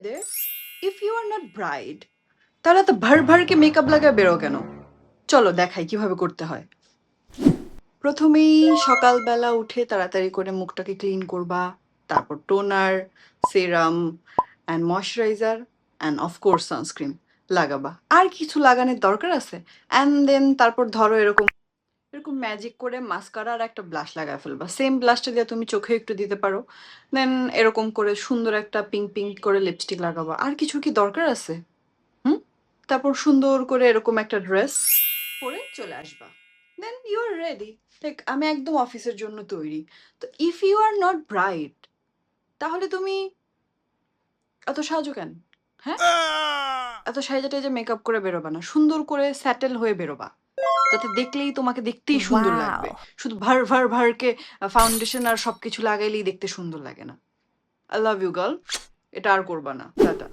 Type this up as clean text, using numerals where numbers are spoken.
there, if you are not bride, তাহলে তো ভর ভরকে মেকআপ লাগায় বেরো কেন? চলো দেখাই কিভাবে করতে হয়। প্রথমেই সকালবেলা উঠে তাড়াতাড়ি করে মুখটাকে ক্লিন করবা। তারপর toner, serum and moisturiser and of course sunscreen লাগাবা। আর কিছু লাগানোর দরকার আছে? অ্যান্ড দেন তারপর ধরো এরকম এরকম ম্যাজিক করে মাস্কারা আর একটা ব্লাশ লাগায় ফেলবা। সেম ব্লাশটা দিয়ে তুমি চোখে একটু দিতে পারো। দেন এরকম করে সুন্দর একটা পিঙ্ক পিঙ্ক করে লিপস্টিক লাগাবা। আর কিছু কি দরকার আছে? হুম? তারপর সুন্দর করে এরকম একটা ড্রেস পরে চলে আসবা। Then you are ready. Like আমি একদম অফিসের জন্য তৈরি। তো if you are not bright, তাহলে তুমি এত সাজো কেন? হ্যাঁ? এত সাইজে-টাইজে মেকআপ করে বেরোবা না। সুন্দর করে সেটেল হয়ে বেরোবা। যাতে দেখলেই তোমাকে দেখতেই সুন্দর লাগবে। Wow. শুধু ভার, ভার, ভারকে ফাউন্ডেশন আর সবকিছু লাগাইলেই দেখতে সুন্দর লাগে না। I love you girl. এটা আর করবা না। টাটা।